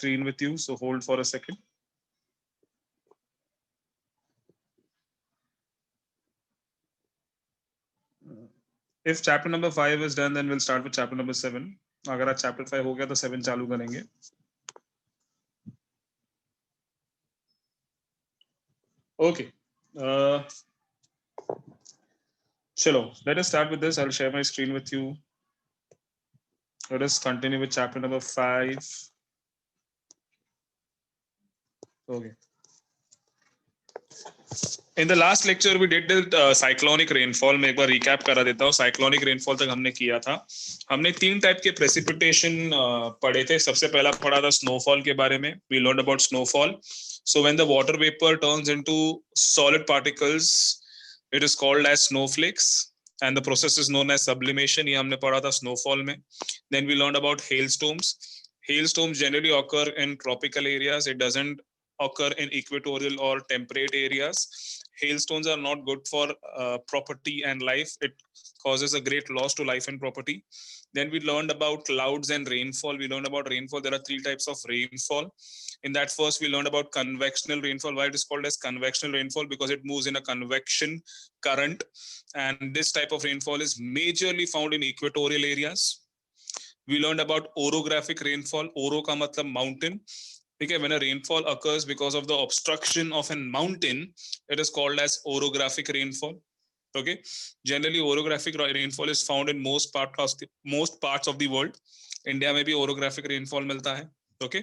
screen with you, so hold for a second. If chapter number 5 is done, then we'll start with chapter number 7. अगर आज chapter 5 हो गया तो 7 चालू करेंगे. Okay. Chalo, let us start with this. I'll share my screen with you. Let us continue with chapter number 5. Okay. In the last lecture we did the cyclonic rainfall. मैं एक बार recap करा देता हूँ. Cyclonic rainfall तक हमने किया था. हमने 3 टाइप के precipitation पढ़े थे. सबसे पहला पढ़ा था snowfall के बारे में. We learned about snowfall. So when the water vapor turns into solid particles, it is called as snowflakes, and the process is known as sublimation. ये हमने पढ़ा था snowfall में. Then we learned about hailstorms. Hailstorms generally occur in tropical areas. It doesn't occur in equatorial or temperate areas. Hailstones are not good for property and life. It causes a great loss to life and property. Then we learned about clouds and rainfall. We learned about rainfall. There are 3 types of rainfall. In that first, we learned about convectional rainfall. Why it is called as convectional rainfall? Because it moves in a convection current. And this type of rainfall is majorly found in equatorial areas. We learned about orographic rainfall. Oro ka matlab mountain. Okay, when a rainfall occurs because of the obstruction of a mountain, it is called as orographic rainfall. Okay, generally orographic rainfall is found in most parts of the world. India में भी orographic rainfall मिलता है. Okay,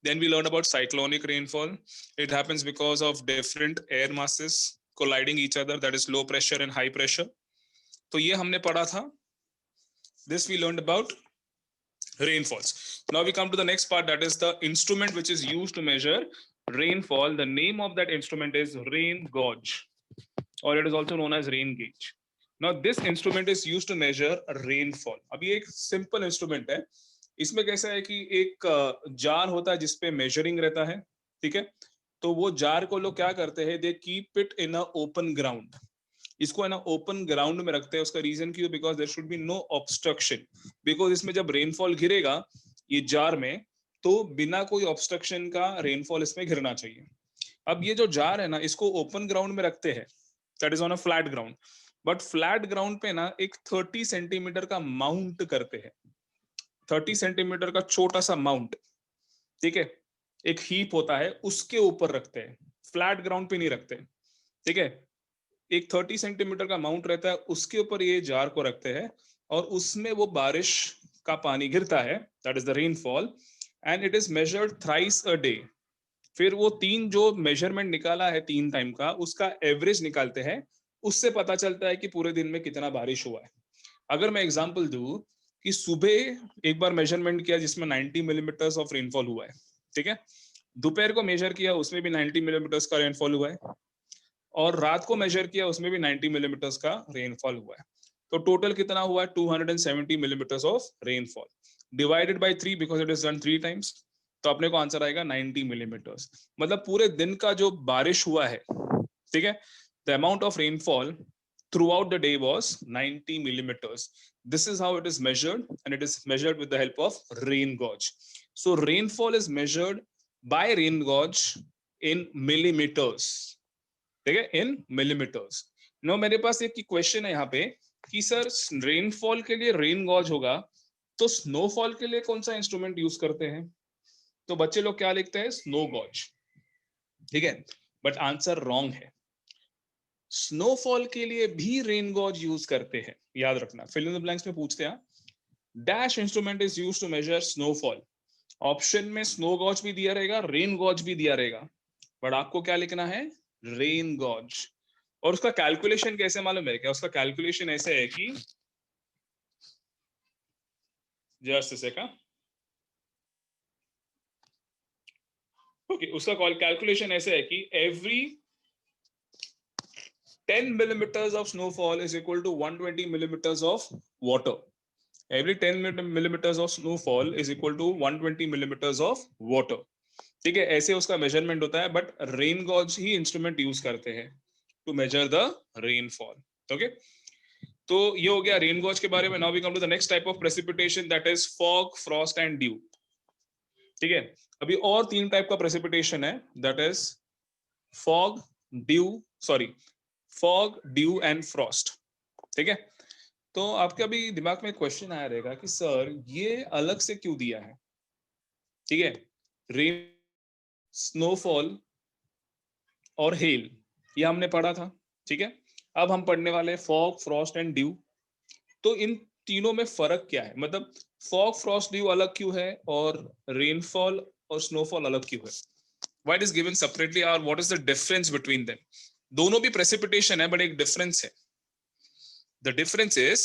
then we learned about cyclonic rainfall. It happens because of different air masses colliding each other, that is low pressure and high pressure. तो ये हमने पढ़ा था. This we learned about rainfalls. Now we come to the next part, that is the instrument which is used to measure rainfall. The name of that instrument is rain gauge, or it is also known as rain gauge. Now this instrument is used to measure rainfall. अभी एक simple instrument है. इसमें कैसा है कि एक jar होता है जिसपे measuring रहता है, ठीक है? तो वो जार को लोग क्या करते हैं, they keep it in a open ground. इसको है ना ओपन ग्राउंड में रखते हैं. उसका रीजन क्यों? Because there should be no obstruction. Because इसमें जब रेनफॉल गिरेगा ये जार में, तो बिना कोई ऑब्स्ट्रक्शन का रेनफॉल इसमें गिरना चाहिए. अब ये जो जार है ना, इसको ओपन ग्राउंड में रखते हैं, that is on a flat ground. But flat ground पे ना एक 30 सेंटीमीटर का माउंट करते हैं. 30 सेंटीमीटर का छोटा सा माउंट, ठीक है, एक हीप होता है, उसके ऊपर रखते हैं. फ्लैट ग्राउंड पे नहीं रखते, ठीक है. एक 30 सेंटीमीटर का माउंट रहता है, उसके ऊपर ये जार को रखते हैं और उसमें वो बारिश का पानी गिरता है, that is the rainfall, and it is measured thrice a day. फिर वो 3 जो मेजरमेंट निकाला है 3 टाइम का, उसका एवरेज निकालते हैं. उससे पता चलता है कि पूरे दिन में कितना बारिश हुआ है. अगर मैं एग्जांपल दूं कि सुबह एक बार मेजरमेंट किया जिसमें 90 मिलीमीटर्स ऑफ रेनफॉल हुआ है, ठीक है. दोपहर को मेजर किया, उसमें भी 90 मिलीमीटर्स का रेनफॉल हुआ है, और रात को मेजर किया, उसमें भी 90 मिलीमीटर्स का रेनफॉल हुआ है. तो टोटल कितना हुआ है? 270 millimetres of rainfall divided by 3 because it is done 3 times. तो अपने को आंसर आएगा 90 मिलीमीटर्स. मतलब पूरे दिन का जो बारिश हुआ है, ठीक है, the amount of rainfall throughout the day was 90 millimeters. This is how it is measured, and it is measured with the help of rain gauge. So rainfall is measured by rain gauge in millimeters. ठीक है, इन millimetres. No, मेरे पास एक question है यहाँ पे कि sir rainfall के लिए रेन गॉज होगा, तो स्नोफॉल के लिए कौन सा इंस्ट्रूमेंट यूज करते हैं? तो बच्चे लोग क्या लिखते हैं? स्नो गॉज, ठीक है. बट आंसर रॉन्ग है. स्नोफॉल के लिए भी रेन गॉज यूज करते हैं, याद रखना. फिल इन द ब्लैंक्स में पूछते हैं, dash instrument is used to measure snowfall. Option में स्नो गॉज भी दिया रहेगा, रेन गॉज भी दिया रहेगा, बट आपको क्या लिखना है? Rain gauge. और उसका कैलकुलेशन कैसे मालूम है क्या? उसका कैलकुलेशन ऐसे है कि जस्ट सेकंड, ओके, उसका कैलकुलेशन ऐसे है कि every 10 millimeters of snowfall is equal to 120 millimeters of water. Every 10 millimeters of snowfall is equal to 120 millimeters of water. ठीक है, ऐसे उसका मेजरमेंट होता है. बट रेन गॉज ही इंस्ट्रूमेंट यूज करते हैं to measure the rainfall. Okay, तो ये हो गया रेन गॉज के बारे में. Now we come to the next type of precipitation, that is fog, frost and dew. ठीक है, अभी और 3 टाइप का प्रेसिपिटेशन है, that is fog, dew, sorry, fog, dew and frost. ठीक है, तो आपके अभी दिमाग में क्वेश्चन आया रहेगा कि सर ये अलग से क्यों दिया है। ठीक है, रेन, स्नोफॉल और हेल, ये हमने पढ़ा था। ठीक है, अब हम पढ़ने वाले फॉग, फ्रॉस्ट एंड ड्यू। तो इन तीनों में फर्क क्या है, मतलब फॉग, फ्रॉस्ट, ड्यू अलग क्यों है और रेनफॉल और स्नोफॉल अलग क्यों है, why it is given separately और what is the difference between them. दोनों भी प्रेसिपिटेशन है बट एक डिफरेंस है। द डिफरेंस इज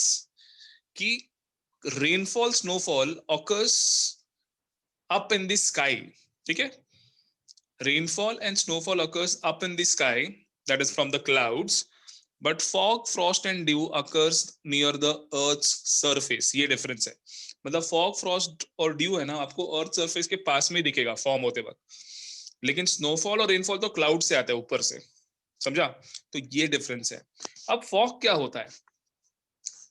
कि rainfall, snowfall occurs up in the sky. ठीक है, rainfall and snowfall occurs up in the sky, that is from the clouds, but fog, frost and dew occurs near the earth's surface। ये difference है, मतलब fog, Frost और due है ना आपको earth surface के पास में दिखेगा फॉर्म होते वक्त, लेकिन स्नोफॉल और रेनफॉल तो क्लाउड से आता है ऊपर से। समझा, तो ये डिफरेंस है। अब फॉग क्या होता है,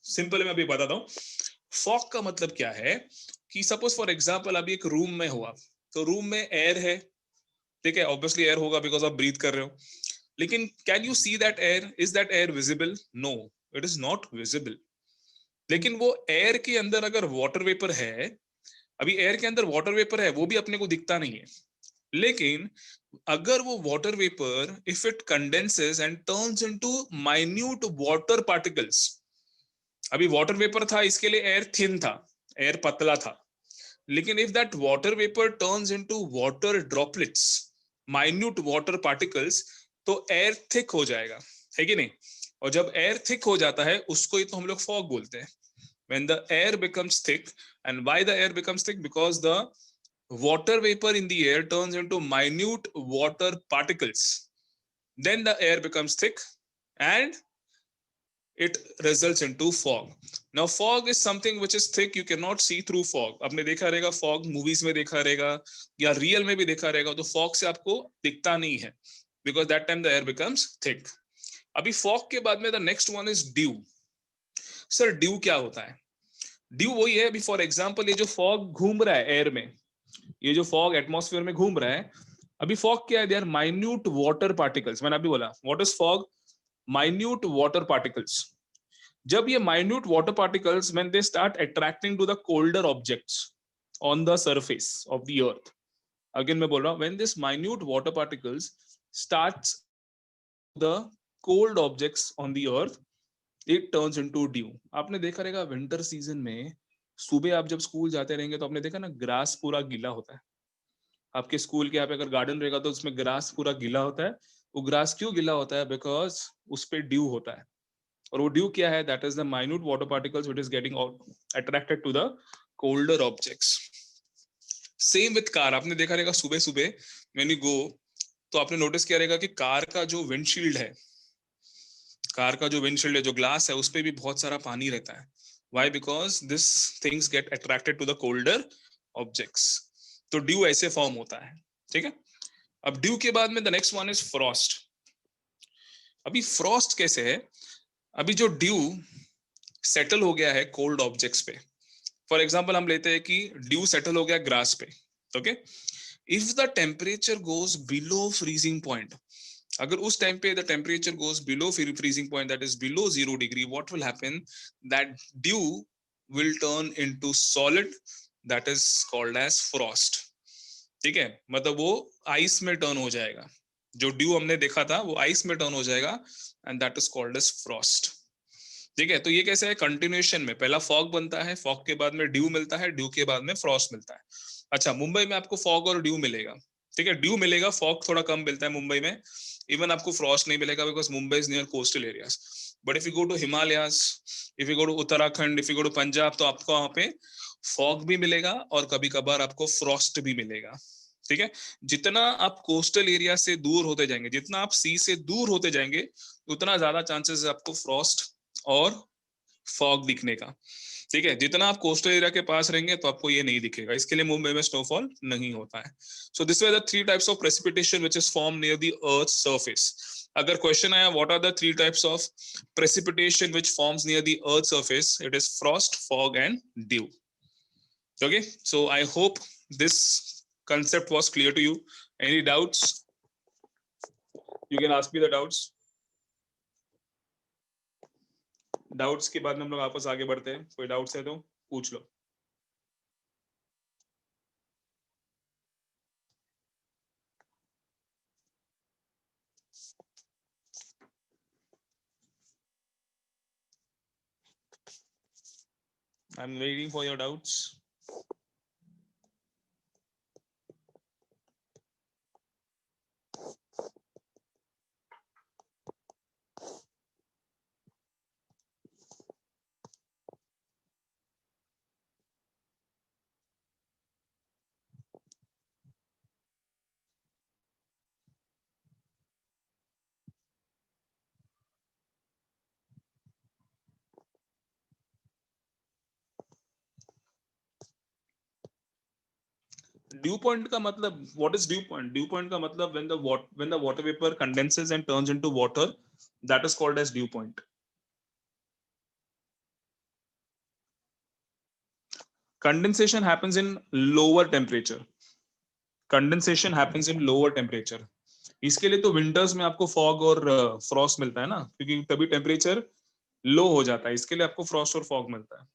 सिंपल मैं अभी बताता हूँ। फॉग का मतलब क्या है कि सपोज फॉर एग्जाम्पल अभी एक रूम में हुआ, तो रूम में एयर है, ठीक है, ऑब्वियसली एयर होगा बिकॉज आप ब्रीथ कर रहे हो, लेकिन can you see that air, is that air visible? No, it is not visible. लेकिन वो एयर के अंदर अगर वाटर वेपर है, अभी एयर के अंदर वाटर वेपर है, वो भी अपने को दिखता नहीं है, लेकिन अगर वो water vapour if it condenses and turns into minute water particles, अभी वाटर वेपर था इसके लिए एयर थिन था, एयर पतला था, लेकिन if that water vapour turns into water droplets, minute water particles, तो एयर थिक हो जाएगा, है कि नहीं। और जब एयर थिक हो जाता है उसको ही तो हम लोग फॉग बोलते हैं। when the air becomes thick, and why the air becomes thick, because the water vapor in the air turns into minute water particles, then the air becomes thick and it results into fog. Now fog is something which is thick, you cannot see through fog। आपने देखा रहेगा fog, movies में देखा रहेगा या real में भी देखा रहेगा, तो fog से आपको दिखता नहीं है, because that time the air becomes thick। अभी fog के बाद में the next one is dew। Sir due क्या होता है? ड्यू वही है, अभी फॉर एग्जांपल ये जो फॉग घूम रहा है एयर में, ये जो फॉग एटमॉस्फेयर में घूम रहा है, अभी फॉग क्या है, they are minute water particles. मैंने अभी बोला what is fog, minute water particles. जब ये minute water particles when they start attracting to the colder objects on the surface of the earth, again मैं बोल रहा हूं, when this minute water particles starts the cold objects on the earth, it turns into dew. आपने देखा रहेगा winter season में सुबह आप जब स्कूल जाते रहेंगे तो आपने देखा ना ग्रास पूरा गीला होता है। आपके स्कूल के यहाँ पे अगर गार्डन रहेगा तो उसमें ग्रास पूरा गीला होता है। वो ग्रास क्यों गीला होता है? बिकॉज उस पर ड्यू होता है। और वो ड्यू क्या है? That is the minute water particles which is getting attracted to the colder objects. Same with car, आपने देखा रहेगा सुबह सुबह व्हेन यू गो, तो आपने नोटिस किया रहेगा कि कार का जो विंडशील्ड है, कार का जो विंडशील्ड है, जो ग्लास है, उस पे भी बहुत सारा पानी रहता है। Why? Because this things get attracted to the colder objects. तो ड्यू ऐसे फॉर्म होता है। ठीक है, अब ड्यू के बाद में the next one is frost. अभी फ्रॉस्ट कैसे है? अभी जो ड्यू सेटल हो गया है कोल्ड ऑब्जेक्ट्स पे, फॉर एग्जाम्पल हम लेते हैं कि ड्यू सेटल हो गया ग्रास पे, okay, if the temperature goes below freezing point, अगर उस टाइम पे the temperature goes below freezing point, that is below 0 degree, what will happen, that dew will turn into solid, that is called as frost. ठीक है, मतलब वो ice में turn हो जाएगा। जो ड्यू हमने देखा था वो आइस में टर्न हो जाएगा, and that is called as frost. ठीक है, तो ये कैसे है? कंटिन्यूएशन में पहला फॉग बनता है, फॉग के बाद में ड्यू मिलता है, ड्यू के बाद में फ्रॉस्ट मिलता है। अच्छा, मुंबई में आपको फॉग और ड्यू मिलेगा। ठीक है, ड्यू मिलेगा, फॉग थोड़ा कम मिलता है मुंबई में। इवन आपको फ्रॉस्ट नहीं मिलेगा because Mumbai is near coastal areas. But if you go to Himalayas, if you go to Uttarakhand, if you go to Punjab, तो आपको वहां पे फॉग भी मिलेगा और कभी कभार आपको फ्रॉस्ट भी मिलेगा। ठीक है, जितना आप कोस्टल एरिया से दूर होते जाएंगे, जितना आप सी से दूर होते जाएंगे, उतना ज्यादा चांसेस है आपको फ्रॉस्ट और फॉग दिखने का। ठीक है, जितना आप कोस्टल एरिया के पास रहेंगे तो आपको ये नहीं दिखेगा, इसके लिए मुंबई में स्नोफॉल नहीं होता है। So this were the 3 types of precipitation which is form near the earth surface. अगर क्वेश्चन आया what are the 3 types of precipitation which forms near the earth surface, it is frost, fog and dew. Okay, so I hope this concept was clear to you? Any doubts? You can ask me the doubts. Doubts के बाद में हम लोग आपस आगे बढ़ते हैं. कोई डाउट्स है तो पूछ लो. I'm waiting for your doubts. Due point का मतलब, what is due point? Due point का मतलब when the water vapor condenses and turns into water, that is called as dew point. Condensation happens in lower temperature. Condensation happens in lower temperature. इसके लिए तो winters में आपको fog और Frost मिलता है ना, क्योंकि तभी टेम्परेचर लो हो जाता है. इसके लिए आपको फ्रॉस्ट और फॉग मिलता है.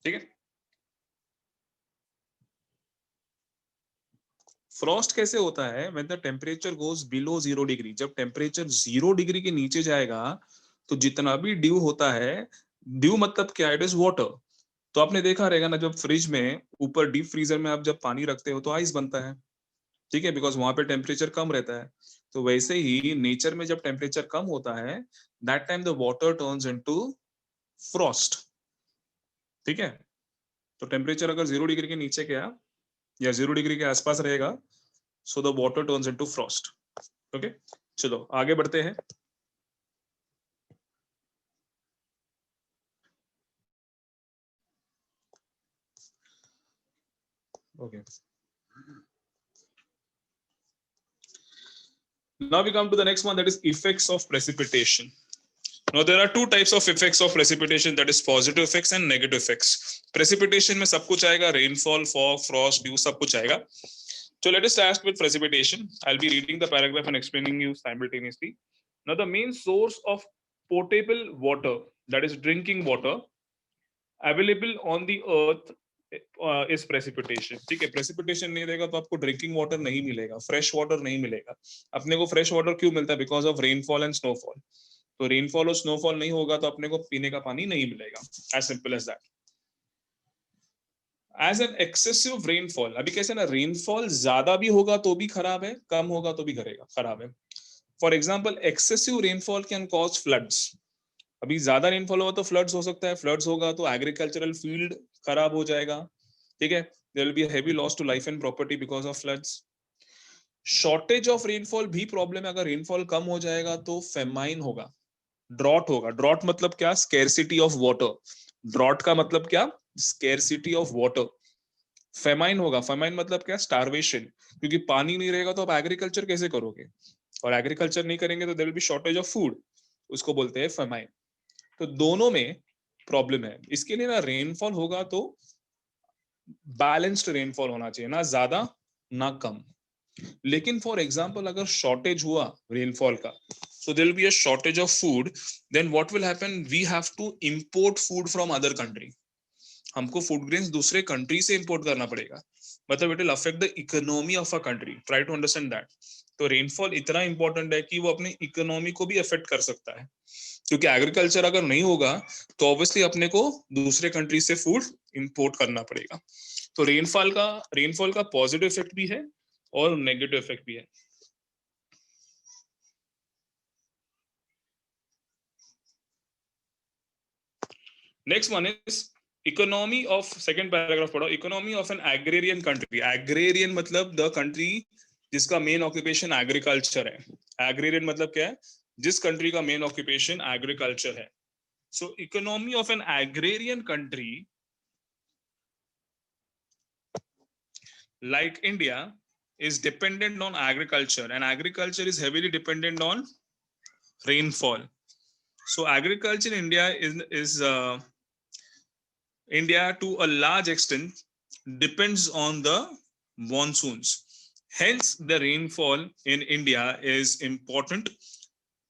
ठीक है. फ्रॉस्ट कैसे होता है? When the temperature goes below 0 degree. जब टेम्परेचर 0 डिग्री के नीचे जाएगा तो जितना भी ड्यू होता है, ड्यू मतलब क्या? It is water. तो आपने देखा रहेगा ना, जब फ्रिज में ऊपर डीप फ्रीजर में आप जब पानी रखते हो तो आइस बनता है. ठीक है, बिकॉज वहां पे टेम्परेचर कम रहता है. तो वैसे ही नेचर में जब टेम्परेचर कम होता है, that time the water turns into Frost. ठीक है. तो टेम्परेचर अगर 0 डिग्री के नीचे गया या 0 डिग्री के आसपास रहेगा, so the water turns into frost. Okay, चलो आगे बढ़ते हैं. Okay, now we come to the next one, that is effects of precipitation. Now there are two types of effects of precipitation, that is positive effects and negative effects. Precipitation में सब कुछ आएगा, rainfall, fog, frost, dew, सब कुछ आएगा. So let us start with precipitation. I'll be reading the paragraph and explaining you simultaneously. Now the main source of potable water, that is drinking water, available on the earth is precipitation. ठीक है. Precipitation नहीं रहेगा तो आपको drinking water नहीं मिलेगा, fresh water नहीं मिलेगा. अपने को फ्रेश वाटर क्यों मिलता है? Because of rainfall and snowfall. तो रेनफॉल और स्नोफॉल नहीं होगा तो अपने को पीने का पानी नहीं मिलेगा. As simple as that. As an excessive rainfall, अभी कैसे ना, रेनफॉल ज्यादा भी होगा तो भी खराब है, कम होगा तो भी खराब है. For example, excessive rainfall can cause floods. अभी ज्यादा रेनफॉल होगा तो फ्लड्स हो सकता है. फ्लड्स होगा तो एग्रीकल्चरल फील्ड खराब हो जाएगा. ठीक है. There will be a heavy loss to life and property because of floods. Shortage of rainfall भी प्रॉब्लम है. अगर रेनफॉल कम हो जाएगा तो फेमाइन होगा, ड्रॉट होगा. ड्रॉट मतलब क्या? Scarcity of water. ड्रॉट का मतलब क्या? Scarcity of water. फेमाइन होगा. फेमाइन मतलब क्या? स्टारवेशन. क्योंकि पानी नहीं रहेगा तो आप एग्रीकल्चर कैसे करोगे? और एग्रीकल्चर नहीं करेंगे तो there will be shortage of food. उसको बोलते हैं फेमाइन. तो दोनों में प्रॉब्लम है. इसके लिए ना, रेनफॉल होगा तो बैलेंस्ड रेनफॉल होना चाहिए, ना ज्यादा ना कम. लेकिन फॉर एग्जांपल अगर शॉर्टेज हुआ रेनफॉल का, so there will be a shortage of food, then what will happen? We have to import food from other country. हमको फूड ग्रेन्स दूसरे कंट्री से इंपोर्ट करना पड़ेगा. मतलब it will affect the economy of a country. Try to understand that. तो rainfall इतना important है कि वो अपनी इकोनॉमी को भी अफेक्ट कर सकता है. क्योंकि एग्रीकल्चर अगर नहीं होगा तो ऑब्वियसली अपने को दूसरे कंट्री से फूड इंपोर्ट करना पड़ेगा. तो रेनफॉल का पॉजिटिव इफेक्ट भी है और नेगेटिव इफेक्ट भी है. Next one is economy of, second paragraph पढ़ो. Economy of an agrarian country. Agrarian मतलब द कंट्री जिसका मेन ऑक्यूपेशन एग्रीकल्चर है. एग्रेरियन मतलब क्या है? जिस कंट्री का मेन ऑक्यूपेशन एग्रीकल्चर है. So economy of an agrarian country like India is dependent on agriculture, and agriculture is heavily dependent on rainfall. So agriculture in India is India to a large extent depends on the monsoons. Hence, the rainfall in India is important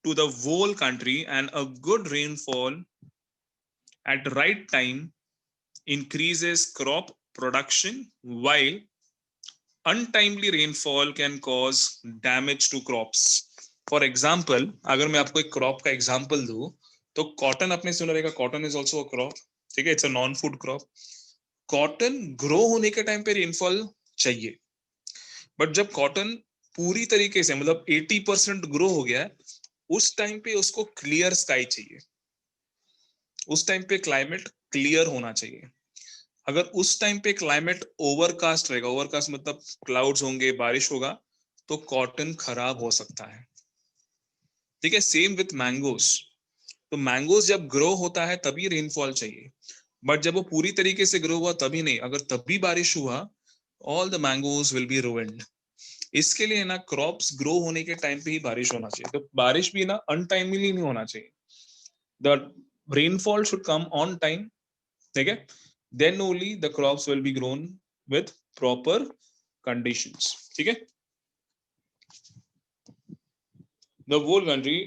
to the whole country, and a good rainfall at the right time increases crop production, while untimely rainfall can cause damage to crops. For example, अगर मैं आपको एक crop का example दूं, तो cotton आपने सुना रहेगा, cotton is also a crop. ठीक है, it's a non-food crop. Cotton grow होने के टाइम पे रेनफॉल चाहिए, बट जब कॉटन पूरी तरीके से मतलब 80% ग्रो हो गया है, उस टाइम पे उसको क्लियर स्काई चाहिए, उस टाइम पे क्लाइमेट क्लियर होना चाहिए. अगर उस टाइम पे क्लाइमेट ओवरकास्ट रहेगा, ओवरकास्ट मतलब क्लाउड्स होंगे, बारिश होगा, तो कॉटन खराब हो सकता है. ठीक है, सेम विथ मैंगोस. तो मैंगोस जब ग्रो होता है तभी रेनफॉल चाहिए, बट जब वो पूरी तरीके से ग्रो हुआ तभी नहीं. अगर तभी बारिश हुआ, all the mangoes will be ruined. इसके लिए ना क्रॉप्स ग्रो होने के टाइम पे ही बारिश होना चाहिए. तो बारिश भी ना अनटाइमली नहीं होना चाहिए. The rainfall should come on time. ठीक है, then only the crops will be grown with proper conditions. ठीक है, the whole country,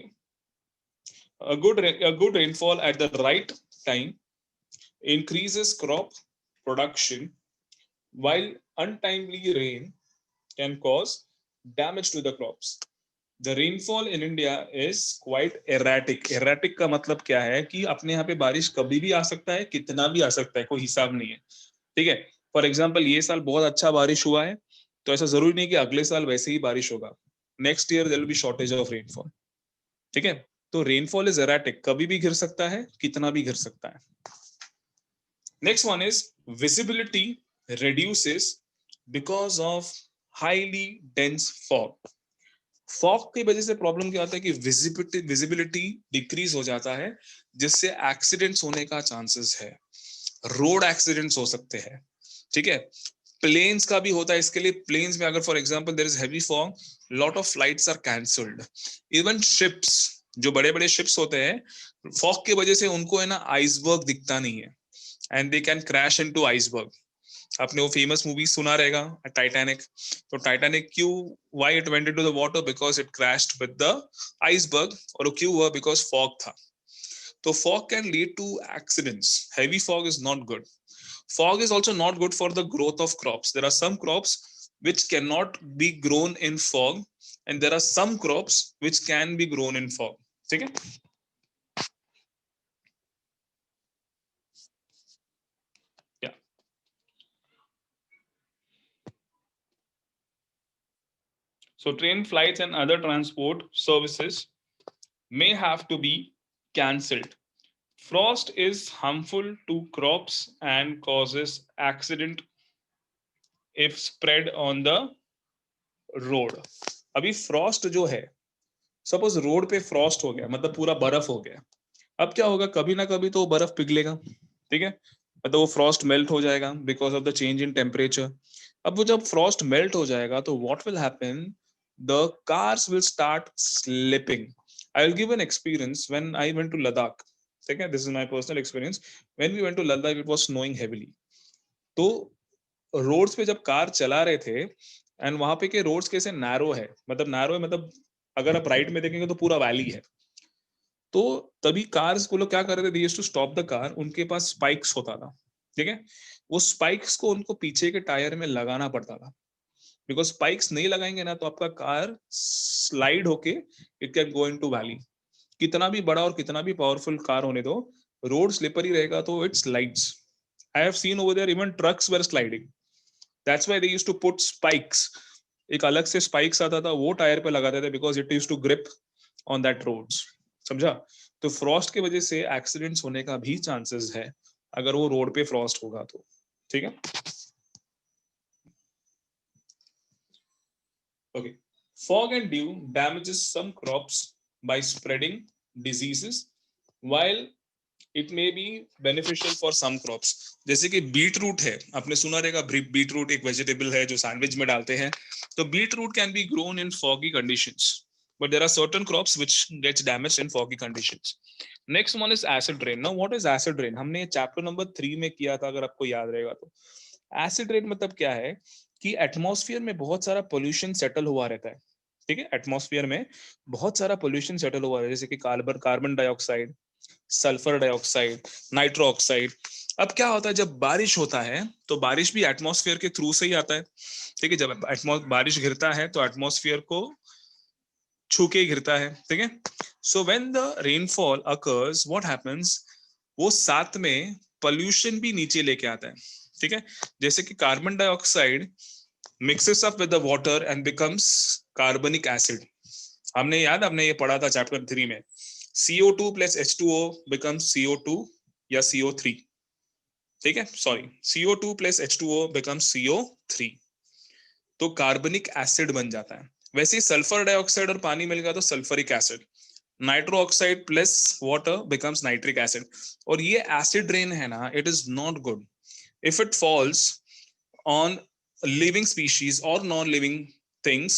a good rainfall at the right time increases crop production, while untimely rain can cause damage to the crops. The rainfall in India is quite erratic. Erratic का मतलब क्या है कि अपने यहाँ पे बारिश कभी भी आ सकता है, कितना भी आ सकता है, कोई हिसाब नहीं है. ठीक है, फॉर एग्जाम्पल ये साल बहुत अच्छा बारिश हुआ है, तो ऐसा जरूरी नहीं कि अगले साल वैसे ही बारिश होगा. Next year there will be shortage of rainfall. ठीक है, तो रेनफॉल इज एराटिक, कभी भी गिर सकता है, कितना भी गिर सकता है. Next one is visibility reduces because of highly dense fog. Fog की वजह से प्रॉब्लम क्या होता है कि विजिबिलिटी डिक्रीज हो जाता है, जिससे एक्सीडेंट्स होने का चांसेस है. रोड एक्सीडेंट्स हो सकते हैं. ठीक है, प्लेन्स का भी होता है. इसके लिए प्लेन्स में अगर for example there is heavy fog, lot of flights are cancelled. Even ships, जो बड़े बड़े शिप्स होते हैं, फॉग की वजह से उनको है ना आइसबर्ग दिखता नहीं है, and they can crash into iceberg. आपने वो फेमस मूवी सुना रहेगा टाइटैनिक. तो टाइटैनिक क्यों, why it went into the water, because it crashed with the iceberg. और वो क्यों हुआ, बिकॉज फॉग था. तो fog can lead to accidents. Heavy fog is not good. Fog is also not good for the growth of crops. There are some crops which cannot be grown in fog, and there are some crops which can be grown in fog. ठीक है, yeah. So train flights and other transport services may have to be cancelled. Frost is harmful to crops and causes accident if spread on the road. अभी Frost जो है, suppose road पे Frost हो गया, मतलब पूरा बर्फ हो गया. अब क्या होगा, कभी ना कभी तो बर्फ पिघलेगा. ठीक है, मतलब वो फ्रॉस्ट मेल्ट हो जाएगा because of the change in temperature. अब वो जब फ्रॉस्ट मेल्ट हो जाएगा तो what will happen, the cars will start slipping. I will give an experience when I went to Ladakh. ठीक है, this is my personal experience. When we went to Ladakh it was snowing heavily. तो roads पे जब car चला रहे थे, and वहां पे के रोड्स कैसे नैरो है, मतलब नैरो है, मतलब अगर आप राइट में देखेंगे तो पूरा वैली है. तो तभी कार्स को लोग क्या कर रहे थे, they used to stop the car. उनके पास स्पाइक्स होता था. ठीक है, वो स्पाइक्स को उनको पीछे के टायर में लगाना पड़ता था, बिकॉज स्पाइक्स नहीं लगाएंगे ना तो आपका कार स्लाइड होके it can go into valley. कितना भी बड़ा और कितना भी पावरफुल कार होने दो, रोड स्लिपरी रहेगा तो it slides. I have seen over there even trucks were sliding. That's why they used to put spikes. एक अलग से स्पाइक्स आता था, वो टायर पे लगाते थे, because it used to grip on that roads. समझा. तो फ्रॉस्ट की वजह से एक्सीडेंट्स होने का भी चांसेस है अगर वो रोड पे फ्रॉस्ट होगा तो. ठीक है, okay. Fog and dew damages some crops by spreading diseases, while it may be beneficial for some crops. जैसे कि बीट रूट है, आपने सुना रहेगा बीट रूट एक वेजिटेबल है जो सैंडविच में डालते हैं। तो beetroot can be grown in foggy conditions, but there are certain crops which gets damaged in foggy conditions. Next one is acid rain. Now what is acid rain? हमने chapter number 3 में किया था, अगर आपको याद रहेगा तो। Acid rain मतलब क्या है कि एटमॉस्फेयर में बहुत सारा पोल्यूशन सेटल हुआ रहता है। ठीक है, एटमॉस्फेयर में बहुत सारा पोल्यूशन सेटल हुआ है, जैसे कि carbon dioxide, sulphur dioxide, nitro oxide. अब क्या होता है, जब बारिश होता है तो बारिश भी एटमॉस्फेयर के थ्रू से ही आता है। ठीक है, जब बारिश गिरता है तो एटमॉस्फेयर को छू के गिरता है। ठीक है, so when the rainfall occurs what happens, वो साथ में पोल्यूशन भी नीचे लेके आता है। ठीक है, जैसे कि carbon dioxide mixes up with the water and becomes कार्बनिक एसिड। हमने ये पढ़ा था चैप्टर 3 में। CO2 plus H2O becomes CO2 या CO3। ठीक है, sorry, CO2 plus H2O becomes CO3, तो कार्बनिक एसिड बन जाता है। वैसे ही सल्फर डाइऑक्साइड और पानी मिल गया तो sulphuric acid, nitro oxide plus water becomes nitric acid. और ये एसिड रेन है ना, it is not good if it falls on living species or non-living things.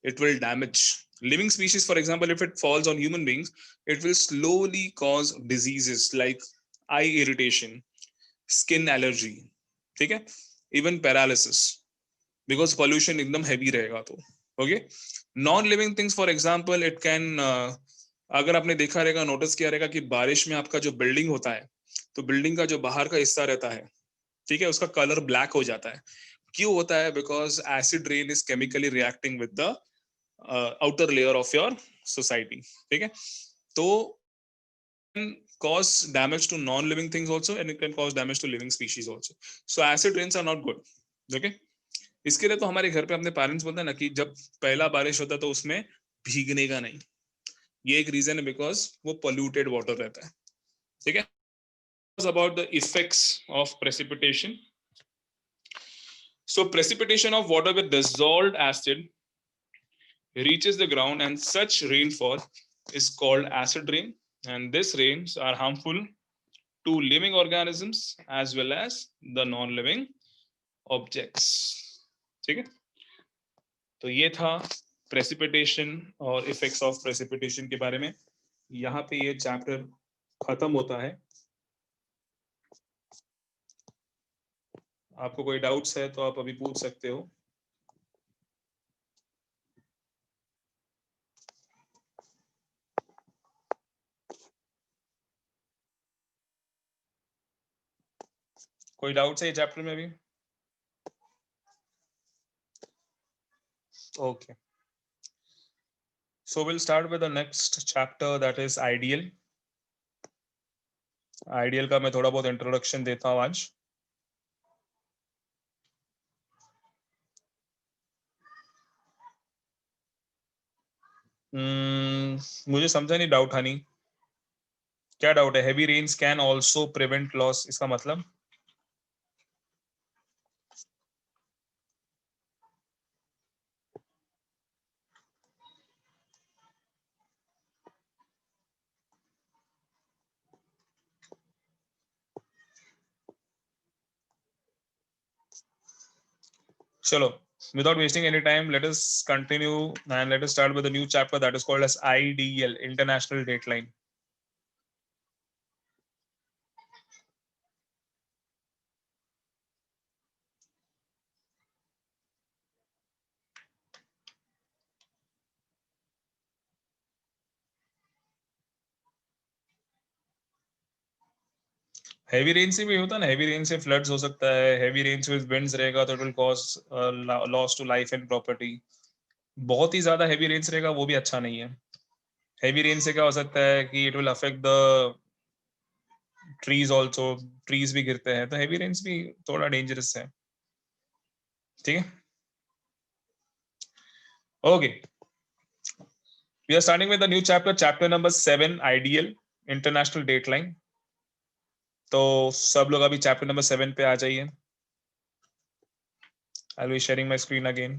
It will damage living species. For example, if it falls on human beings, it will slowly cause diseases like eye irritation, skin allergy, ठीक है, even paralysis, because pollution एकदम heavy रहेगा तो। Okay, non living things for example it can, अगर आपने देखा रहेगा, notice किया रहेगा कि बारिश में आपका जो बिल्डिंग होता है, तो बिल्डिंग का जो बाहर का हिस्सा रहता है, ठीक है, उसका कलर ब्लैक हो जाता है। क्यों होता है? Because acid rain is chemically reacting with the outer layer of your society. ठीक है, तो cause damage to non-living things also, and it can cause damage to living species also. So acid rains are not good. Okay, इसके लिए तो हमारे घर पे अपने पेरेंट्स बोलते हैं ना कि जब पहला बारिश होता है तो उसमें भीगने का नहीं। ये एक रीजन है, बिकॉज वो पोल्यूटेड वाटर रहता है। ठीक है, about the effects of precipitation. So precipitation of water with dissolved acid reaches the ground, and such rainfall is called acid rain. And these rains are harmful to living organisms as well as the non-living objects. ठीक है, तो ये था precipitation और effects of precipitation के बारे में। यहाँ पे ये चैप्टर खत्म होता है। आपको कोई डाउट्स है तो आप अभी पूछ सकते हो। कोई डाउट्स है ये चैप्टर में अभी? Okay, so we'll start with the next chapter, that is ideal. Ideal का मैं थोड़ा बहुत इंट्रोडक्शन देता हूँ आज। मुझे समझा नहीं डाउट हनी, क्या डाउट है? Heavy rains can also prevent loss, इसका मतलब? चलो, without wasting any time, let us continue and let us start with a new chapter that is called as IDL, International Dateline. Heavy rain से भी होता है ना, heavy rain से floods हो सकता है, हैवी रेन से विंड्स रहेगा तो it will cause loss to life and property. बहुत ही ज्यादा हैवी रेन्स रहेगा वो भी अच्छा नहीं है। हैवी रेन से क्या हो सकता है कि it will affect the trees also, trees भी गिरते हैं, तो हैवी रेन्स भी थोड़ा डेंजरस है। ठीक है, okay, we are starting with the new chapter, chapter number 7, ideal international dateline. तो सब लोग अभी चैप्टर नंबर 7 पे आ जाइए। I will be sharing my screen again.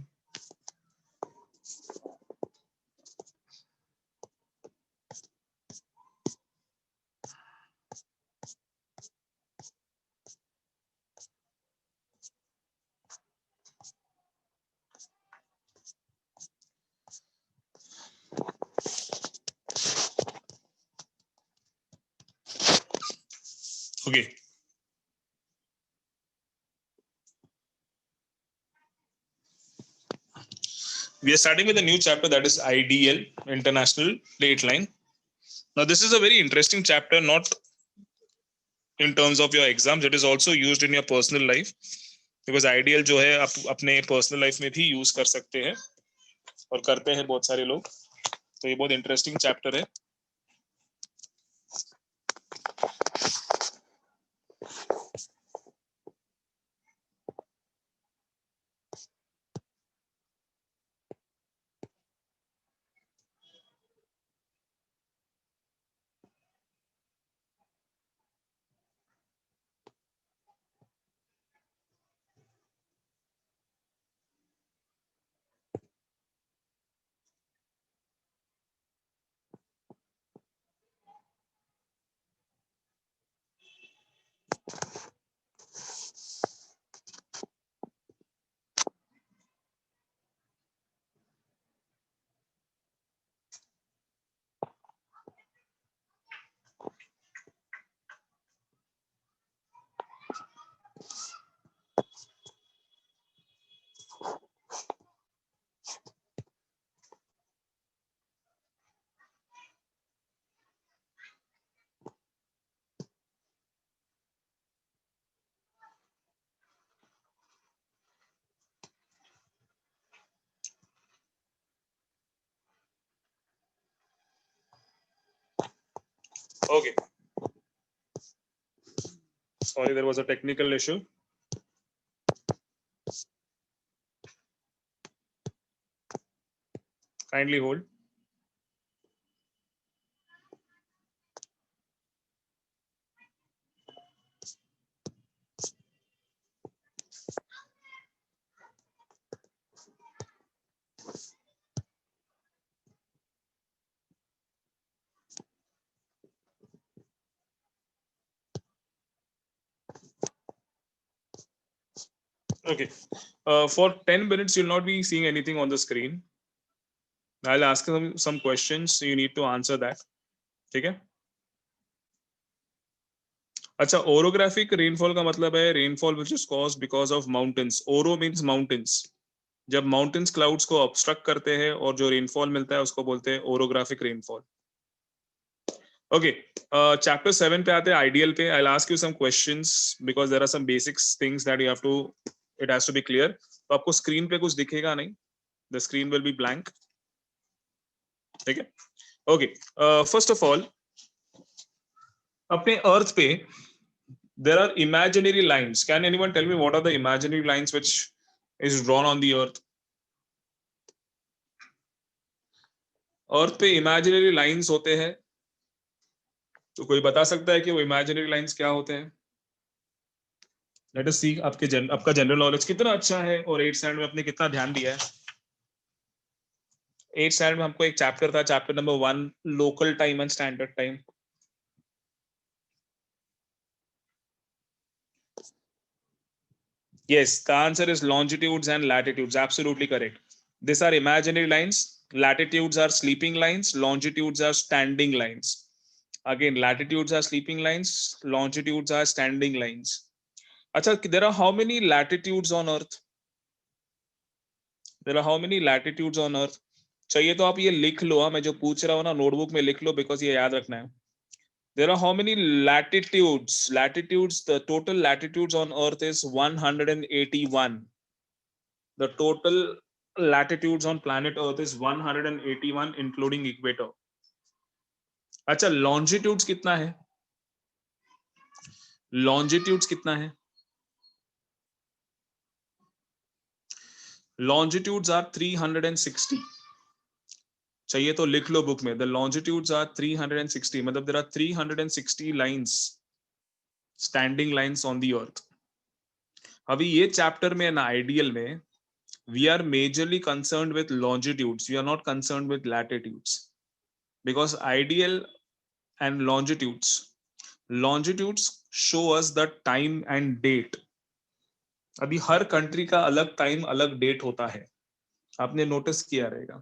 Okay. We are starting with a new chapter, that is IDL, International Date Line. Now, this is a very interesting chapter, not in terms of your exams, it is also used in your personal life, because IDL जो है आप अपने personal life में भी use कर सकते हैं और करते हैं बहुत सारे लोग. तो ये बहुत interesting chapter है. Okay. Sorry, there was a technical issue. Kindly hold. Okay. For 10 minutes, you'll not be seeing anything on the screen. I'll ask some questions. So you need to answer that. ठीक है? अच्छा, orographic rainfall का मतलब है rainfall which is caused because of mountains. Oro means mountains. जब mountains clouds को obstruct करते हैं और जो rainfall मिलता है उसको बोलते हैं orographic rainfall. Okay, chapter 7 पे आते हैं ideal पे. I'll ask you some questions because there are some basics things that you have to, it has to be clear. तो आपको screen पे कुछ दिखेगा नहीं. The screen will be blank. ठीक है? Okay, first of all, अपने अर्थ पे there are imaginary lines. Can anyone tell me what are the imaginary lines which is drawn on the earth? अर्थ पे imaginary lines होते हैं, तो कोई बता सकता है कि वो imaginary lines क्या होते हैं? Let us see आपका जनरल नॉलेज कितना अच्छा है और 8th स्टैंडर्ड में आपने कितना ध्यान दिया है. 8th स्टैंडर्ड में हमको एक चैप्टर था, chapter number 1, local time and standard time. Yes, the answer is longitudes and latitudes. Absolutely correct. These are imaginary lines. Latitudes are sleeping lines. Longitudes are standing lines. Again, latitudes are sleeping lines. Longitudes are standing lines. Acha, there are how many latitudes on Earth? There are how many latitudes on Earth? चाहिए तो आप ये लिख लो. मैं जो पूछ रहा हूँ ना नोटबुक में लिख लो, because ये याद रखना है. There are how many latitudes? Latitudes, the total latitudes on Earth is 181. The total latitudes on planet Earth is 181, including equator. अच्छा, longitudes कितना है? Longitudes कितना है? Longitudes are 360. चाहिए तो लिख लो बुक में. The longitudes are 360. मतलब there are 360 lines, standing lines on the earth. अभी ये चैप्टर में ना आइडियल में we are majorly concerned with longitudes. We are not concerned with latitudes, because ideal and longitudes show us the time and date. अभी हर country का अलग time अलग date होता है, आपने नोटिस किया रहेगा.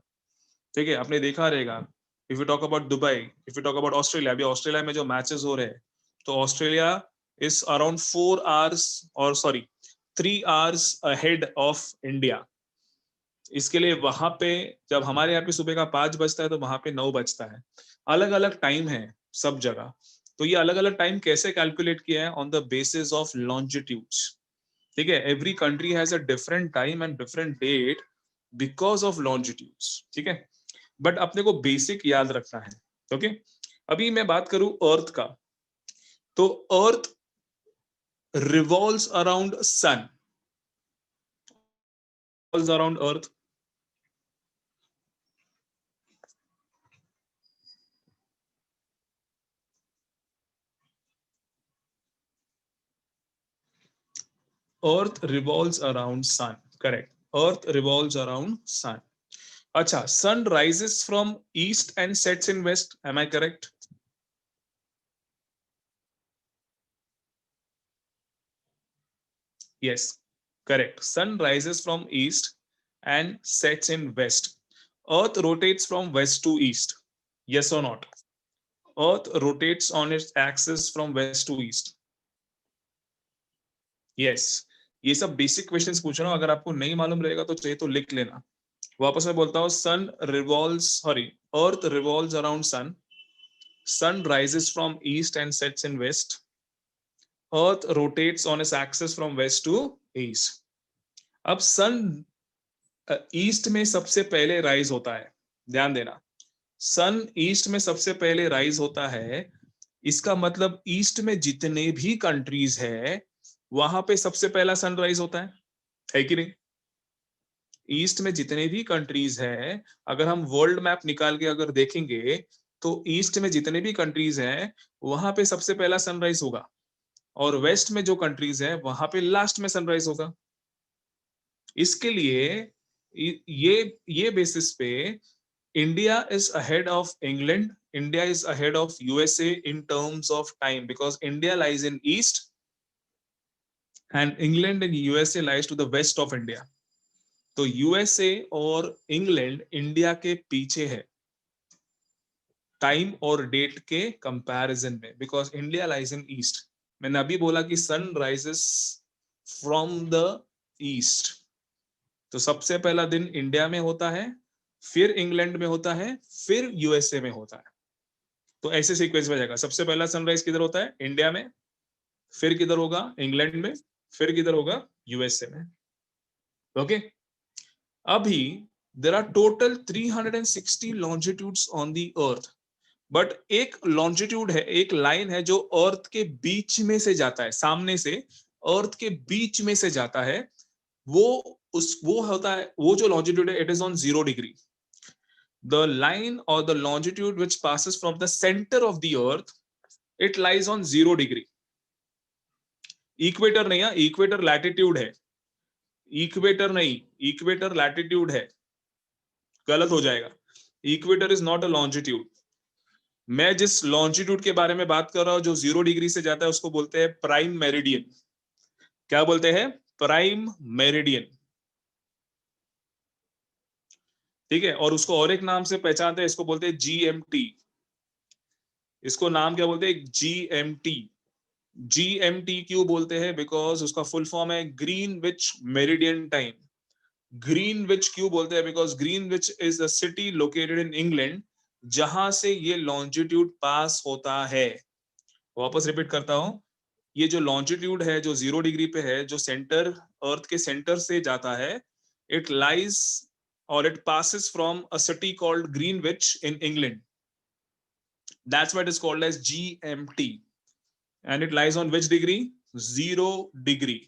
ठीक है, आपने देखा रहेगा. If you talk about Dubai, if you talk about Australia, अभी ऑस्ट्रेलिया में जो मैचेस हो रहे हैं, तो Australia is around 4 hours or sorry 3 hours ahead of India. इसके लिए वहां पे जब हमारे यहाँ पे सुबह का 5 बजता है तो वहां पे 9 बजता है. अलग अलग टाइम है सब जगह. तो ये अलग अलग टाइम कैसे कैलकुलेट किया है? On the basis of longitudes. ठीक है, every country has a different time and different date because of longitudes. ठीक है, बट अपने को बेसिक याद रखना है. ओके, अभी मैं बात करूं अर्थ का, तो अर्थ revolves around sun, revolves around earth. Earth revolves around sun, correct. Earth revolves around sun. Acha, sun rises from east and sets in west, am I correct? Yes, correct. Sun rises from east and sets in west. Earth rotates from west to east, yes or not? Earth rotates on its axis from west to east. Yes, ये सब basic questions पूछ रहा हूं, अगर आपको नहीं मालूम रहेगा तो चाहिए तो लिख लेना. वापस मैं बोलता हूँ, sun revolves sorry earth revolves around sun, sun rises from east and sets in west, earth rotates on its axis from west to east. अब सन ईस्ट में सबसे पहले राइज होता है, ध्यान देना. सन ईस्ट में सबसे पहले राइज होता है, इसका मतलब ईस्ट में जितने भी कंट्रीज है वहां पे सबसे पहला सनराइज होता है कि नहीं? ईस्ट में जितने भी कंट्रीज हैं, अगर हम वर्ल्ड मैप निकाल के अगर देखेंगे तो ईस्ट में जितने भी कंट्रीज हैं वहां पे सबसे पहला सनराइज होगा, और वेस्ट में जो कंट्रीज हैं वहां पे लास्ट में सनराइज होगा. इसके लिए ये बेसिस पे India is ahead of England, India is ahead of USA in terms of time, because India lies in east and England and USA lies to the west of India. तो USA और England India के पीछे है time और date के comparison में, because India lies in east. मैंने अभी बोला कि sun rises from the east, तो सबसे पहला दिन इंडिया में होता है, फिर इंग्लैंड में होता है, फिर यूएसए में होता है. तो ऐसे सीक्वेंस में जाएगा. सबसे पहला सनराइज किधर होता है? इंडिया में. फिर किधर होगा? इंग्लैंड में. फिर किधर होगा? यूएसए में. Okay okay? अभी there are total 360 longitudes on the earth, but एक लॉन्जिट्यूड है, एक लाइन है जो अर्थ के बीच में से जाता है, सामने से अर्थ के बीच में से जाता है. वो होता है, वो जो लॉन्जिट्यूड है, it is on 0 degree. The line और the longitude which passes from the centre of the earth, it lies on 0 degree. Equator नहीं है, इक्वेटर लैटिट्यूड है. इक्वेटर नहीं, इक्वेटर लैटिट्यूड है, गलत हो जाएगा. Equator is not a longitude. मैं जिस लॉन्जिट्यूड के बारे में बात कर रहा हूं जो 0 डिग्री से जाता है उसको बोलते हैं प्राइम मेरिडियन. क्या बोलते हैं? Prime meridian. ठीक है, और उसको और एक नाम से पहचानते हैं, इसको बोलते हैं जीएमटी. इसको नाम क्या बोलते हैं? जीएमटी. जीएमटी क्यों बोलते हैं? बिकॉज उसका फुल फॉर्म है ग्रीनविच मेरिडियन टाइम. ग्रीनविच क्यों बोलते हैं? Because Greenwich is a city located in England जहां से ये लॉन्जिट्यूड पास होता है. वापस रिपीट करता हूं, ये जो लॉन्जिट्यूड है जो 0 डिग्री पे है, जो सेंटर अर्थ के सेंटर से जाता है, इट लाइज और it passes from a city called Greenwich in England. That's why it is called as GMT. And it lies on which degree? 0 degree.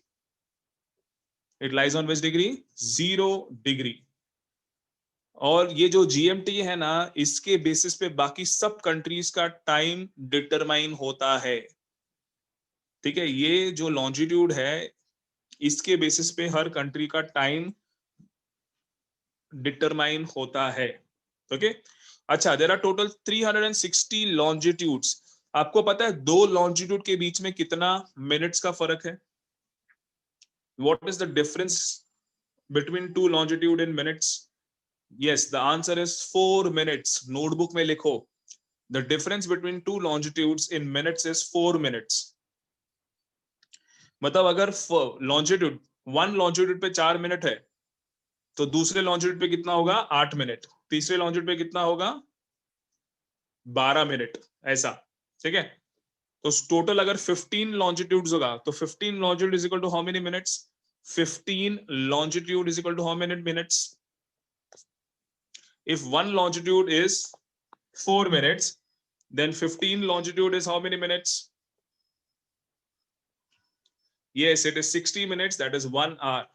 It lies on which degree? 0 degree. और ये जो GMT है ना, इसके basis पे बाकी सब countries का टाइम डिटरमाइन होता है. ठीक है, ये जो लॉन्जिट्यूड है इसके बेसिस पे हर कंट्री का टाइम डिटरमाइन होता है. Okay okay? अच्छा, देयर आर टोटल 360 लॉन्जिट्यूड्स. आपको पता है दो लॉन्जिट्यूड के बीच में कितना मिनट्स का फर्क है? What is the difference between two longitude in minutes? Yes, the answer is 4 minutes. Notebook में लिखो, the difference between two longitudes in minutes is 4 minutes. मतलब अगर लॉन्जिट्यूड, वन लॉन्जिट्यूड पे 4 मिनट है तो दूसरे लॉन्जिट्यूड पे कितना होगा? 8 मिनट। तीसरे लॉन्जिट्यूड पे कितना होगा? 12 मिनट। ऐसा, ठीक है। तो टोटल अगर 15 लॉन्जिट्यूड्स होगा तो 15 longitude is equal to how many minutes? 15 longitude is equal to how many minutes? If one longitude is 4 minutes, then 15 longitude is how many minutes? Yes, it is 60 minutes, that is 1 hour.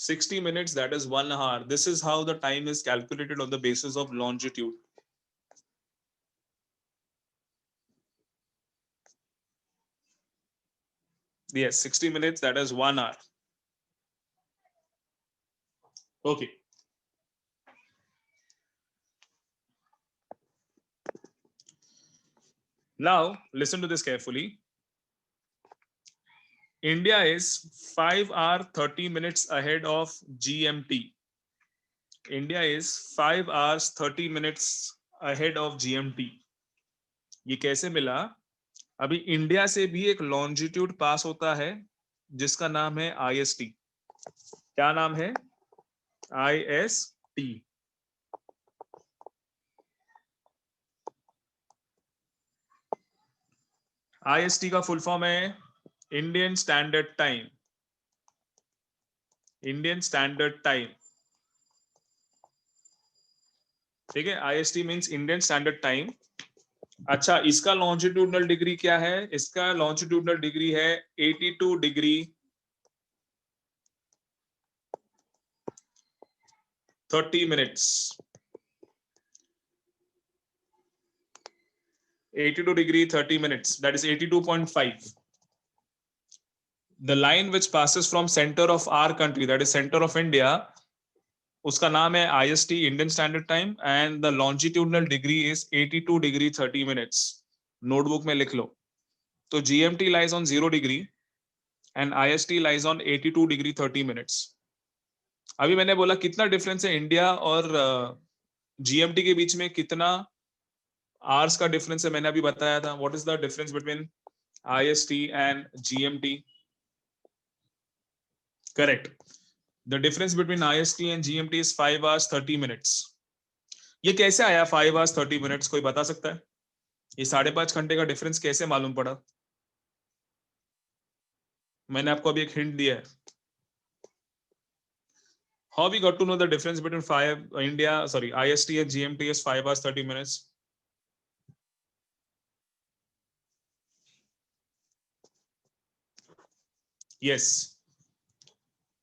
60 minutes, that is 1 hour. This is how the time is calculated on the basis of longitude. Yes, 60 minutes, that is 1 hour. Okay. Now, listen to this carefully. India is 5 hours 30 minutes ahead of GMT. India is 5 hours 30 minutes ahead of GMT. ये कैसे मिला? अभी India से भी एक longitude पास होता है जिसका नाम है IST. क्या नाम है? IST. IST का फुल फॉर्म है Indian standard time. Indian standard time, ठीक है. IST means Indian standard time. अच्छा, इसका लॉन्जिट्यूडनल डिग्री क्या है? इसका लॉन्जिट्यूडनल डिग्री है 82 degree 30 minutes. 82 degree 30 minutes, that is 82.5. The line which passes from center of our country, that is center of India, उसका नाम है IST, Indian Standard Time, and the longitudinal degree is 82 degree 30 minutes. Notebook में लिख लो. तो GMT lies on 0 degree and IST lies on 82 degree 30 minutes. अभी मैंने बोला कितना डिफरेंस है इंडिया और GMT के बीच में, कितना आवर्स का डिफरेंस है, मैंने अभी बताया था. What is the difference between IST and GMT? Correct. The difference between IST and GMT is 5 hours 30 minutes. ये कैसे आया 5 hours 30 minutes? कोई बता सकता है? ये 5.5 घंटे का डिफरेंस कैसे मालूम पड़ा? मैंने आपको अभी एक हिंट दिया है. How we got to know the difference between IST and GMT is 5 hours 30 minutes? Yes.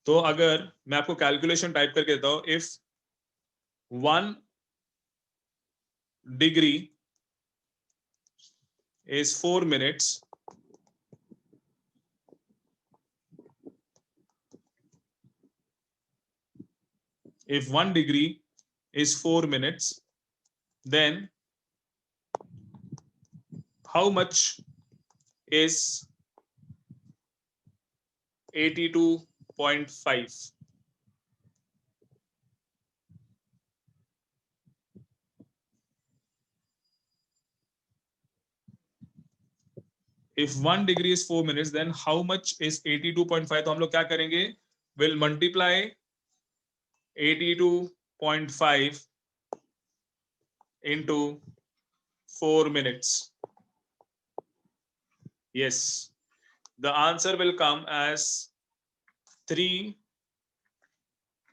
तो अगर मैं आपको कैलकुलेशन टाइप करके देता हूं, if 1 degree is 4 minutes, if 1 degree is 4 minutes, then how much is 82.5? If 1 degree is 4 minutes, then how much is 82.5? तो हम लोग क्या करेंगे? Will multiply 82.5 into 4 minutes. Yes, the answer will come as 3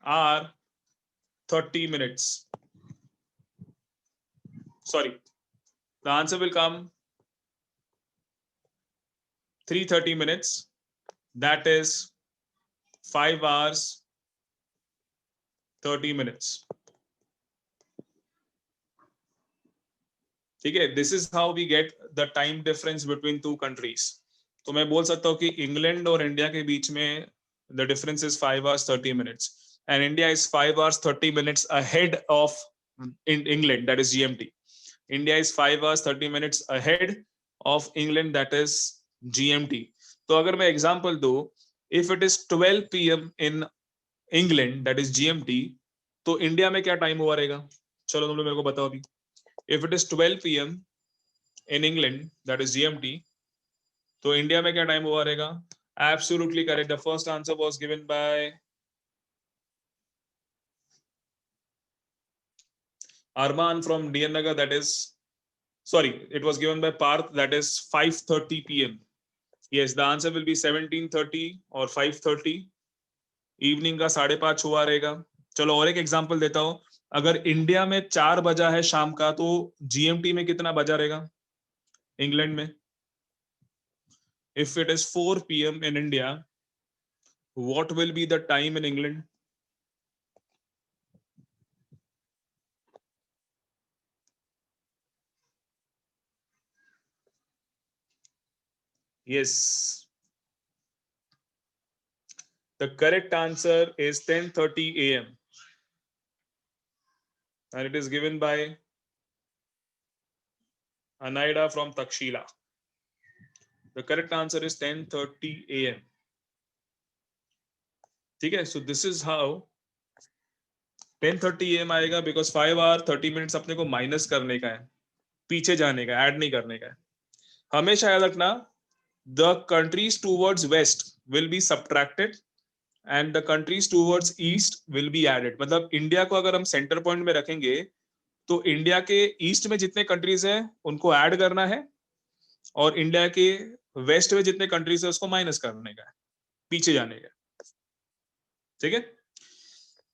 hours 30 minutes. Sorry, the answer will come 3:30 minutes. That is 5 hours 30 minutes. ठीक है. This is how we get the time difference between two countries. तो मैं बोल सकता हूँ कि England और India के बीच में the difference is 5 hours 30 minutes, and India is 5 hours 30 minutes ahead of England, that is GMT. India is 5 hours 30 minutes ahead of England, that is GMT. तो अगर मैं एग्जांपल दूं, if it is 12 PM in England, that is GMT, तो India में क्या time हुआ रहेगा? चलो तुम लोग मेरे को बताओ अभी. If it is 12 PM in England, that is GMT, तो इंडिया में क्या टाइम हुआ रहेगा? Absolutely correct, the first answer was given by Arman from DN Nagar, that is, sorry, it was given by Parth, that is 5:30 p.m. Yes, the answer will be 17:30 or 5:30. Evening का 5:30 हुआ रहेगा. चलो और एक example देता हूं. अगर India में 4 बजा है शाम का, तो जीएमटी में कितना बजा रहेगा इंग्लैंड में? If it is 4 p.m. in India, what will be the time in England? Yes. The correct answer is 10:30 a.m. and it is given by Anaida from Takshila. The correct answer is 10:30 a.m. ठीक है, so this is how 10:30 a.m. आएगा because 5 hour 30 minutes अपने को minus करने का है, पीछे जाने का, ऐड नहीं करने का है. हमेशा याद रखना, the countries towards west will be subtracted and the countries towards east will be added. मतलब इंडिया को अगर हम सेंटर पॉइंट में रखेंगे तो इंडिया के ईस्ट में जितने कंट्रीज हैं उनको ऐड करना है और इंडिया के वेस्ट में जितने कंट्रीज है उसको माइनस करने का है, पीछे जाने का. ठीक है.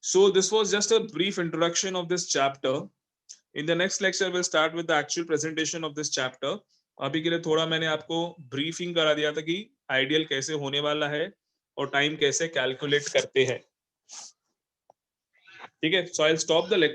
So this was just a brief introduction of this chapter. In the next lecture we'll start with the actual presentation of this chapter. अभी के लिए थोड़ा मैंने आपको ब्रीफिंग करा दिया था कि आइडियल कैसे होने वाला है और टाइम कैसे कैलकुलेट करते हैं. ठीक है. So I'll stop the lecture.